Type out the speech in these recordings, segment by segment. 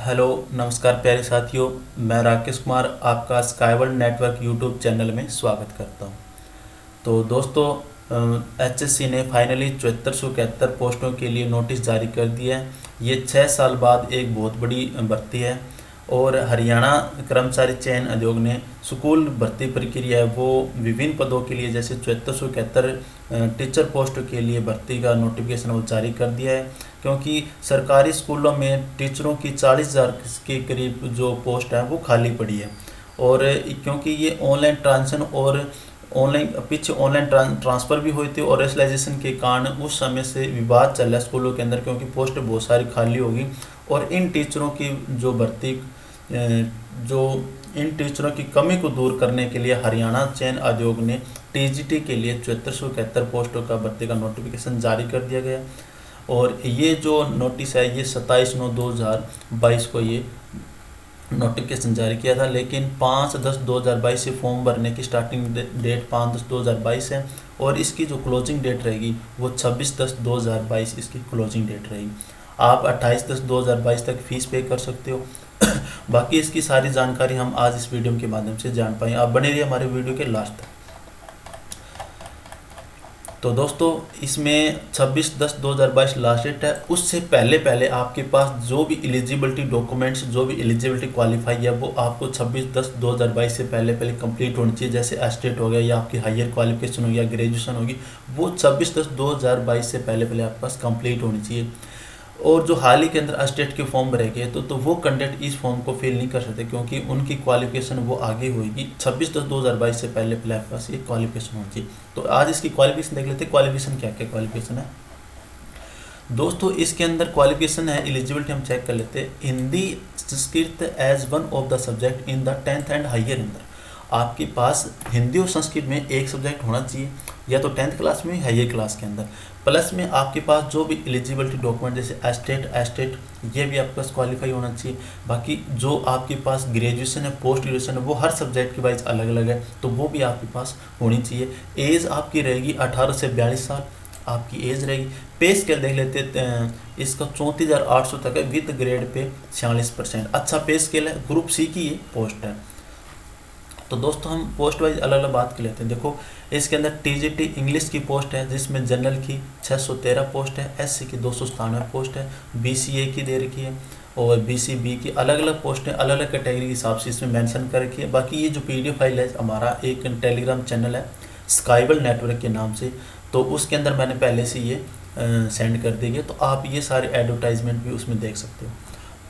Hello नमस्कार प्यारे साथियों। मैं राकेश कुमार आपका स्काईवर्ल्ड नेटवर्क यूट्यूब चैनल में स्वागत करता हूं। तो दोस्तों, एचएससी ने फाइनली 7471 पोस्टों के लिए नोटिस जारी कर दिया है। ये 6 साल बाद एक बहुत बड़ी भर्ती है और हरियाणा कर्मचारी चयन आयोग ने स्कूल भर्ती प्रक्रिया है वो विभिन्न पदों के लिए जैसे 7471 टीचर पोस्ट के लिए भर्ती का नोटिफिकेशन वो जारी कर दिया है, क्योंकि सरकारी स्कूलों में टीचरों की 40,000 के करीब जो पोस्ट है वो खाली पड़ी है। और क्योंकि ये ऑनलाइन ट्रांजेक्शन और ऑनलाइन ट्रांसफ़र भी हुए थे और रेशनलाइजेशन के कारण उस समय से विवाद चल रहा है स्कूलों के अंदर, क्योंकि पोस्ट बहुत सारी खाली होगी। और इन टीचरों की जो भर्ती जो इन टीचरों की कमी को दूर करने के लिए हरियाणा चयन आयोग ने टीजीटी के लिए 7471 पोस्टों का भर्ती का नोटिफिकेशन जारी कर दिया गया। और ये जो नोटिस है ये 27/9/2022 को ये नोटिफिकेशन जारी किया था, लेकिन 5/10/2022 से फॉर्म भरने की स्टार्टिंग डेट 5/10/2022 है और इसकी जो क्लोजिंग डेट रहेगी वो 26/10/2022 इसकी क्लोजिंग डेट रहेगी। आप 28/10/2022 तक फीस पे कर सकते हो। बाकी इसकी सारी जानकारी हम आज इस वीडियो के माध्यम से जान पाएंगे। आप बने रहिए हमारे वीडियो के लास्ट तक। तो दोस्तों, इसमें 26/10/2022 लास्ट डेट है। उससे पहले आपके पास जो भी एलिजिबिलिटी डॉक्यूमेंट्स, जो भी एलिजिबिलिटी क्वालिफाई है वो आपको 26/10/2022 से पहले कंप्लीट होनी चाहिए। जैसे एस्टेट हो गया या आपकी हायर क्वालिफिकेशन हो गया, ग्रेजुएशन होगी, वो 26/10/2022 से पहले आपके पास कंप्लीट होनी चाहिए। और जो हाल ही के अंदर एस्टेट के फॉर्म भरे गए तो वो कैंडिडेट इस फॉर्म को फिल नहीं कर सकते, क्योंकि उनकी क्वालिफिकेशन वो आगे होगी। 26/10/2022 से पहले आपके पास ये क्वालिफिकेशन होनी चाहिए। तो आज इसकी क्वालिफिकेशन देख लेते हैं। क्वालिफिकेशन क्या क्या क्वालिफिकेशन है दोस्तों। इसके अंदर क्वालिफिकेशन है, एलिजिबिलिटी हम चेक कर लेते हैं। Hindi Sanskrit as one of the subject in the 10th and higher अंदर आपके पास हिंदी और संस्कृत में एक सब्जेक्ट होना चाहिए, या तो 10th क्लास में हायर क्लास के अंदर। प्लस में आपके पास जो भी एलिजिबिलिटी डॉक्यूमेंट जैसे एस्टेट ये भी आपके पास क्वालिफाई होना चाहिए। बाकी जो आपके पास ग्रेजुएशन है, पोस्ट ग्रेजुएशन है, वो हर सब्जेक्ट के वाइज अलग अलग है, तो वो भी आपके पास होनी चाहिए। एज आपकी रहेगी 18 से 42 साल आपकी एज रहेगी। पे स्केल देख लेते हैं, इसका 34,800 तक है विद ग्रेड पे 46%। अच्छा पे स्केल है, ग्रुप सी की ये पोस्ट है। तो दोस्तों, हम पोस्ट वाइज अलग अलग बात कर लेते हैं। देखो, इसके अंदर टीजीटी इंग्लिश की पोस्ट है जिसमें जनरल की 613 पोस्ट है, एससी की 297 पोस्ट है, बीसीए की दे रखी है और बीसीबी की अलग अलग पोस्ट है, अलग अलग कैटेगरी के हिसाब से इसमें मेंशन कर रखी है। बाकी ये जो पीडीएफ फाइल है, हमारा एक टेलीग्राम चैनल है स्काईवर्ल्ड नेटवर्क के नाम से, तो उसके अंदर मैंने पहले से ये सेंड कर दी है, तो आप ये सारे एडवर्टाइजमेंट भी उसमें देख सकते हो।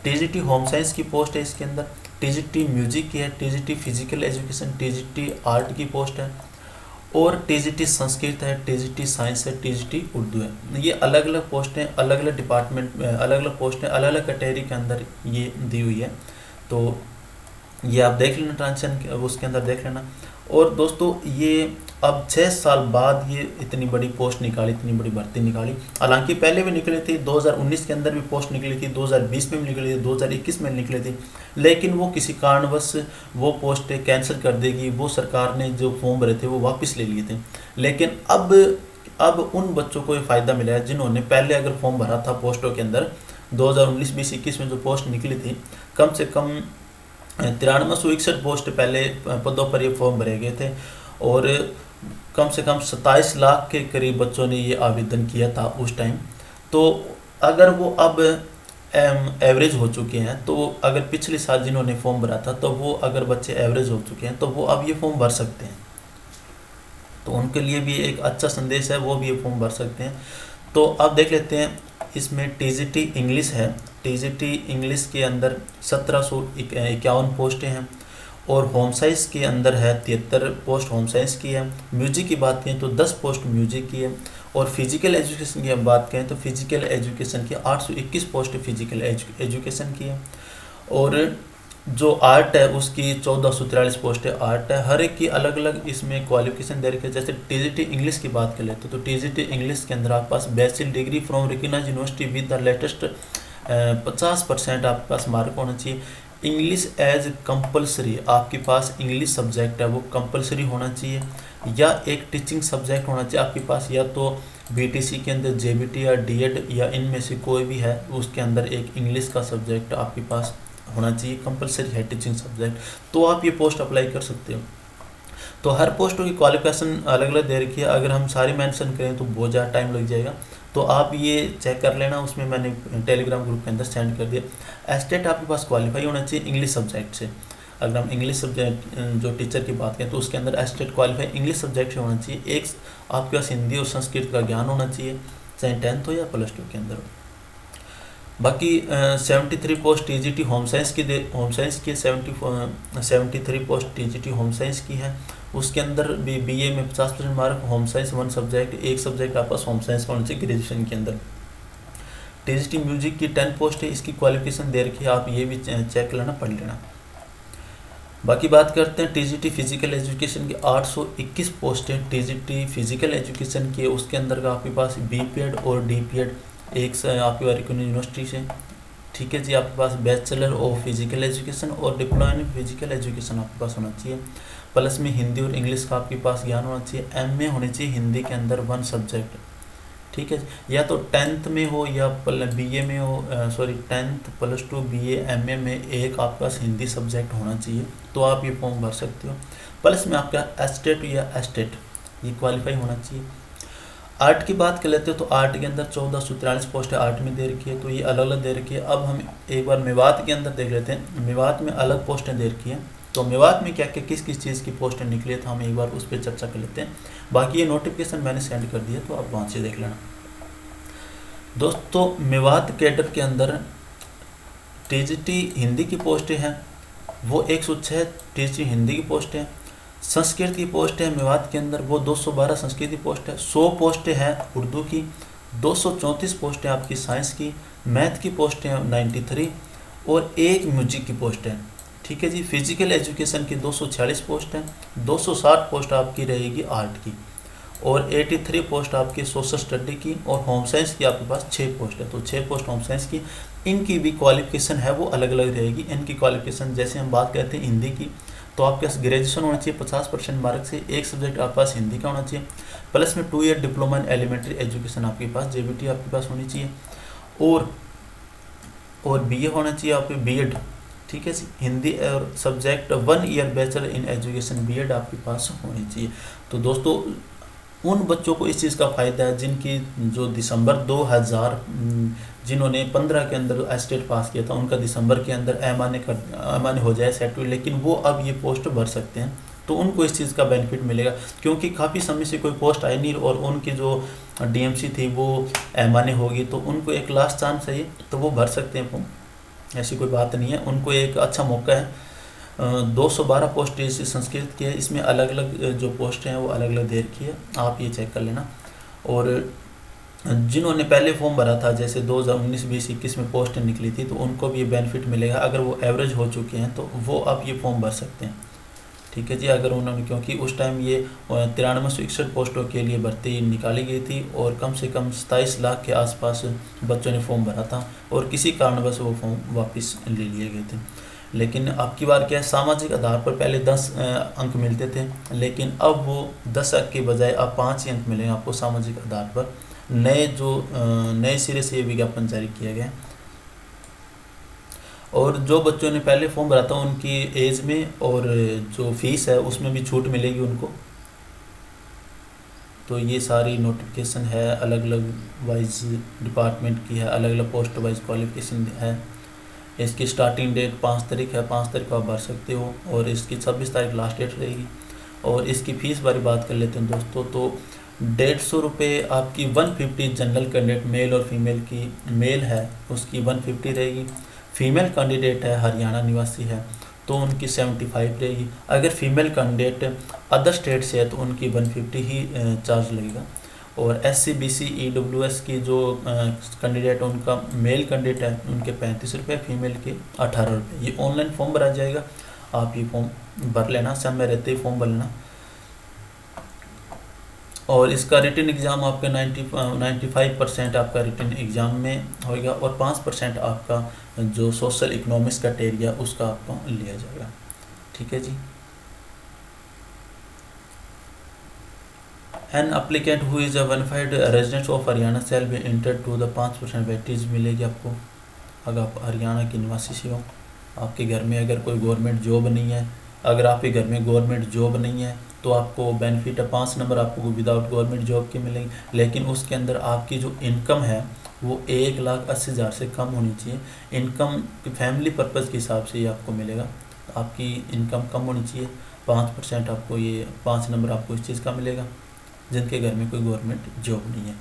टीजीटी होम साइंस की पोस्ट है इसके अंदर, टीजीटी म्यूजिक की है, TGT physical education, TGT art की पोस्ट है और टीजीटी संस्कृत है, टीजीटी साइंस है, टीजीटी उर्दू है। ये अलग अलग पोस्ट हैं, अलग अलग डिपार्टमेंट में अलग अलग पोस्ट हैं, अलग अलग कैटेगरी के अंदर ये दी हुई है। तो ये आप देख लेना, ट्रांजेक्शन उसके अंदर देख लेना। और दोस्तों, ये अब 6 साल बाद ये इतनी बड़ी पोस्ट निकाली, इतनी बड़ी भर्ती निकाली। हालांकि पहले भी निकली थी, 2019 के अंदर भी पोस्ट निकली थी, 2020 में भी निकली थी, 2021 में निकली थी, लेकिन वो किसी कारणवश वो पोस्ट कैंसिल कर देगी। वो सरकार ने जो फॉर्म भरे थे वो वापस ले लिए थे। लेकिन अब उन बच्चों को ये फ़ायदा मिला है जिन्होंने पहले अगर फॉर्म भरा था पोस्टों के अंदर 2019, 20, 21 में जो पोस्ट निकली थी, कम से कम 9361 पोस्ट पहले पदों पर ये फॉर्म भरे गए थे और कम से कम 27 लाख के करीब बच्चों ने ये आवेदन किया था उस टाइम। तो अगर वो अब एवरेज हो चुके हैं, तो अगर पिछले साल जिन्होंने फॉर्म भरा था तो वो अगर बच्चे एवरेज हो चुके हैं तो वो अब ये फॉर्म भर सकते हैं। तो उनके लिए भी एक अच्छा संदेश है, वो भी ये फॉर्म भर सकते हैं। तो अब देख लेते हैं, इसमें टीजीटी इंग्लिश है। टीजीटी इंग्लिश के अंदर 1751 पोस्टें हैं और होम साइंस के अंदर है 73 पोस्ट होम साइंस की है। म्यूजिक की बात करें तो 10 पोस्ट म्यूजिक की है और फिजिकल एजुकेशन की बात करें तो फिजिकल एजुकेशन की 821 पोस्ट फिजिकल एजुकेशन की है। और जो आर्ट है उसकी 1443 पोस्ट है आर्ट है। हर एक की अलग अलग इसमें क्वालिफिकेशन दे रखी है। जैसे टीजीटी इंग्लिश की बात कर लेते तो टीजीटी इंग्लिश के अंदर आपके पास bachelor degree from recognised university with the latest 50% आपके पास मार्क होना चाहिए। इंग्लिश एज कंपलसरी, आपके पास इंग्लिश सब्जेक्ट है वो कंपलसरी होना चाहिए। या एक टीचिंग सब्जेक्ट होना चाहिए आपके पास, या तो बीटीसी के अंदर जेबीटी या डीएड या इनमें से कोई भी है, उसके अंदर एक इंग्लिश का सब्जेक्ट आपके पास होना चाहिए, कंपलसरी है टीचिंग सब्जेक्ट, तो आप ये पोस्ट अप्लाई कर सकते हो। तो हर पोस्टों की क्वालिफिकेशन अलग अलग दे रखी है, अगर हम सारी मेंशन करें तो बहुत ज़्यादा टाइम लग जाएगा, तो आप ये चेक कर लेना, उसमें मैंने टेलीग्राम ग्रुप के अंदर सेंड कर दिया। एस्टेट आपके पास क्वालिफाई होना चाहिए इंग्लिश सब्जेक्ट से, अगर हम इंग्लिश सब्जेक्ट जो टीचर की बात करें तो उसके अंदर एस्टेट क्वालिफाई इंग्लिश सब्जेक्ट से होना चाहिए। एक आपके पास हिंदी और संस्कृत का ज्ञान होना चाहिए, चाहे 10th हो या +2 के अंदर हो। बाकी 73 पोस्ट टीजीटी होम साइंस की होम साइंस की 73 पोस्ट टीजीटी होम साइंस की है, उसके अंदर भी बीए में 50% मार्क, होम साइंस 1 सब्जेक्ट, एक सब्जेक्ट आपका होम साइंस का होना चाहिए ग्रेजुएशन के अंदर। टीजीटी म्यूजिक की 10 पोस्ट है, इसकी क्वालिफिकेशन दे रखी है, आप ये भी चेक लेना, पढ़ लेना। बाकी बात करते हैं टीजीटी फिजिकल एजुकेशन की 821 पोस्ट है टीजीटी फिजिकल एजुकेशन की, उसके अंदर का आपके पास बीपीएड और डीपीएड एक आपके बारे यूनिवर्सिटी से, ठीक है जी। आपके पास बैचलर ऑफ फिजिकल एजुकेशन और डिप्लोमा इन फिजिकल एजुकेशन आपके पास होना चाहिए, प्लस में हिंदी और इंग्लिश का आपके पास ज्ञान होना चाहिए, एमए होनी चाहिए हिंदी के अंदर 1 सब्जेक्ट, ठीक है, या तो 10th में हो या बीए में हो, 10th +2 बीए एमए में एक आपके पास हिंदी सब्जेक्ट होना चाहिए, तो आप ये फॉर्म भर सकते हो। प्लस में आपका एस्टेट या एस्टेट ये क्वालिफाई होना चाहिए। आर्ट की बात कर लेते हो तो आर्ट के अंदर 1443 पोस्ट आर्ट में दे रखी है, तो ये अलग अलग दे रखी है। अब हम एक बार मेवात के अंदर देख लेते हैं, मेवात में अलग पोस्टें दे रखी हैं, तो मेवात में क्या क्या किस किस चीज़ की पोस्टें निकली है, तो हम एक बार उस पर चर्चा कर लेते हैं। बाकी ये नोटिफिकेशन मैंने सेंड कर दिया, तो आप वहाँ से देख लेना। दोस्तों मेवात कैडर के अंदर टीजीटी हिंदी की पोस्टें हैं, वो 106 टीजीटी हिंदी की पोस्टें हैं। संस्कृत की पोस्ट है मेवात के अंदर, वो 212 संस्कृत की पोस्ट है। 100 पोस्टें हैं उर्दू की, 234 पोस्टें आपकी साइंस की, मैथ की पोस्टें हैं 93 और एक म्यूजिक की पोस्ट है, ठीक है जी। फिजिकल एजुकेशन की 246 पोस्ट हैं, 260 पोस्ट आपकी रहेगी आर्ट की, और 83 पोस्ट आपकी सोशल स्टडी की, और होम साइंस की आपके पास 6 पोस्ट है, तो 6 पोस्ट होम साइंस की। इनकी भी क्वालिफिकेशन है वो अलग अलग रहेगी। इनकी क्वालिफिकेशन जैसे हम बात करते हैं हिंदी की, तो आपके पास ग्रेजुएशन होना चाहिए 50% मार्क से, एक सब्जेक्ट आपके पास हिंदी का होना चाहिए, प्लस में 2 year diploma in elementary education आपके पास जेबीटी आपके पास होनी चाहिए, और बीए होना चाहिए आपके बीएड, ठीक है जी। हिंदी और subject 1 year bachelor in education BEd आपके पास होनी चाहिए। तो दोस्तों उन बच्चों को इस चीज़ का फ़ायदा है जिनकी जो दिसंबर 2000 जिन्होंने 15 के अंदर एस्टेट पास किया था, उनका दिसंबर के अंदर एमाने हो जाए सेट, लेकिन वो अब ये पोस्ट भर सकते हैं, तो उनको इस चीज़ का बेनिफिट मिलेगा, क्योंकि काफ़ी समय से कोई पोस्ट आई नहीं और उनकी जो डीएमसी थी वो एमाने होगी, तो उनको एक लास्ट चांस है ये, तो वो भर सकते हैं फॉर्म, ऐसी कोई बात नहीं है, उनको एक अच्छा मौका है। 212 पोस्ट इस संस्कृत की है, इसमें अलग अलग जो पोस्ट हैं वो अलग अलग दे रखी है, आप ये चेक कर लेना। और जिन्होंने पहले फॉर्म भरा था, जैसे 2019, 20, 21 में पोस्ट निकली थी, तो उनको भी ये बेनिफिट मिलेगा, अगर वो एवरेज हो चुके हैं तो वो अब ये फॉर्म भर सकते हैं, ठीक है जी। अगर उन्होंने, क्योंकि उस टाइम ये 9361 पोस्टों के लिए भर्ती निकाली गई थी और कम से कम 27 लाख के आसपास बच्चों ने फॉर्म भरा था, और किसी कारणवश वो फॉर्म वापस ले लिए गए थे। लेकिन अब की बार क्या है, सामाजिक आधार पर पहले 10 अंक मिलते थे, लेकिन अब वो 10 अंक के बजाय अब 5 ही अंक मिलेंगे आपको सामाजिक आधार पर। नए सिरे से ये विज्ञापन जारी किया गया, और जो बच्चों ने पहले फॉर्म भरा था उनकी एज में और जो फीस है उसमें भी छूट मिलेगी उनको। तो ये सारी नोटिफिकेशन है, अलग अलग वाइज डिपार्टमेंट की है, अलग अलग पोस्ट वाइज क्वालिफिकेशन है। इसकी स्टार्टिंग डेट 5 तारीख है, 5 तारीख को आप भर सकते हो, और इसकी 26 तारीख लास्ट डेट रहेगी। और इसकी फ़ीस बारे बात कर लेते हैं दोस्तों, तो 150 रुपये आपकी 150 जनरल कैंडिडेट मेल और फीमेल की, मेल है उसकी 150 रहेगी, फीमेल कैंडिडेट है हरियाणा निवासी है तो उनकी 75 रहेगी। अगर फीमेल कैंडिडेट अदर स्टेट से है तो उनकी 150 ही चार्ज लगेगा। और SC BC EWS की जो कैंडिडेट उनका मेल कैंडिडेट है उनके 35 रुपये, फीमेल के 18 रुपये। ये ऑनलाइन फॉर्म भरा जाएगा, आप ये फॉर्म भर लेना, समय रहते ही फॉर्म भर लेना। और इसका रिटन एग्ज़ाम आपका 95% आपका रिटन एग्ज़ाम में होएगा, और 5% आपका जो सोशल इकोनॉमिक्स क्राइटेरिया उसका आपको लिया जाएगा, ठीक है जी। An applicant who is a verified resident of Haryana shall be enter to the 5% weightage मिलेगी आपको अगर आप हरियाणा के निवासी से हो। आपके घर में अगर कोई गवर्नमेंट जॉब नहीं है, अगर आपके घर में गवर्नमेंट जॉब नहीं है तो आपको बेनिफिट है 5 नंबर आपको विदाउट गवर्नमेंट जॉब के मिलेंगे। लेकिन उसके अंदर आपकी जो इनकम है वो 1,80,000 से कम होनी चाहिए। इनकम फैमिली पर्पज़ के हिसाब से ये आपको मिलेगा। आपकी इनकम कम होनी चाहिए। 5% आपको ये 5 नंबर आपको इस चीज़ का मिलेगा जिनके घर में कोई गवर्नमेंट जॉब नहीं है।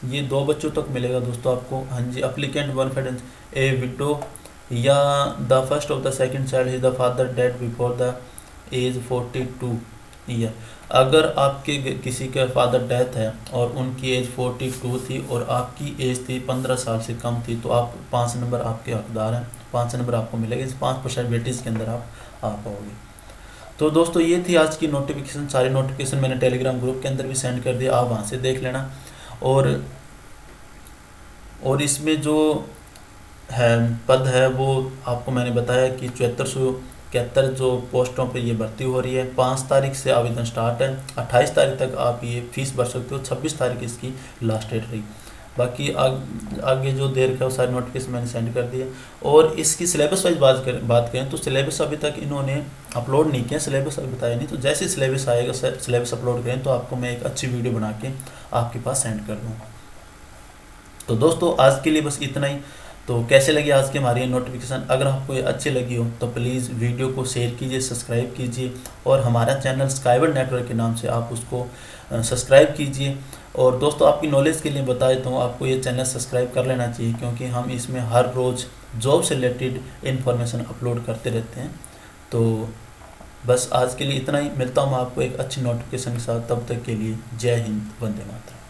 ये 2 बच्चों तक मिलेगा दोस्तों आपको। हाँ जी, applicant bona fide a widow या the first of the second child is the father dead before the age 42 year. अगर आपके किसी का फादर डेथ है और उनकी एज 42 थी और आपकी एज थी 15 साल से कम थी तो आप 5 नंबर आपके हकदार हैं। 5 नंबर आपको मिलेगा। इस 5% वेटेज के अंदर आप आ पाओगे। तो दोस्तों ये थी आज की नोटिफिकेशन। सारी नोटिफिकेशन मैंने टेलीग्राम ग्रुप के अंदर भी सेंड कर दिया, आप वहाँ से देख लेना। और इसमें जो है पद है वो आपको मैंने बताया कि 7471 जो पोस्टों पे ये भर्ती हो रही है। 5 तारीख से आवेदन स्टार्ट है। 28 तारीख तक आप ये फीस भर सकते हो। 26 तारीख इसकी लास्ट डेट रही। बाकी आगे जो देर का वो सारी नोटिफिकेशन मैंने सेंड कर दिया। और इसकी सिलेबस वाइज बात करें तो सिलेबस अभी तक इन्होंने अपलोड नहीं किया, सिलेबस अभी बताया नहीं। तो जैसे सिलेबस आएगा, सिलेबस अपलोड करें तो आपको मैं एक अच्छी वीडियो बना के आपके पास सेंड कर दूँगा। तो दोस्तों आज के लिए बस इतना ही। तो कैसे लगी आज की हमारी नोटिफिकेशन? अगर आपको ये अच्छी लगी हो तो प्लीज़ वीडियो को शेयर कीजिए, सब्सक्राइब कीजिए और हमारा चैनल स्काईवर्ड नेटवर्क के नाम से आप उसको सब्सक्राइब कीजिए। और दोस्तों आपकी नॉलेज के लिए बता देता हूँ, आपको ये चैनल सब्सक्राइब कर लेना चाहिए क्योंकि हम इसमें हर रोज़ जॉब से रिलेटेड इन्फॉर्मेशन अपलोड करते रहते हैं। तो बस आज के लिए इतना ही। मिलता हूँ मैं आपको एक अच्छी नोटिफिकेशन के साथ। तब तक के लिए जय हिंद, वंदे मातरम।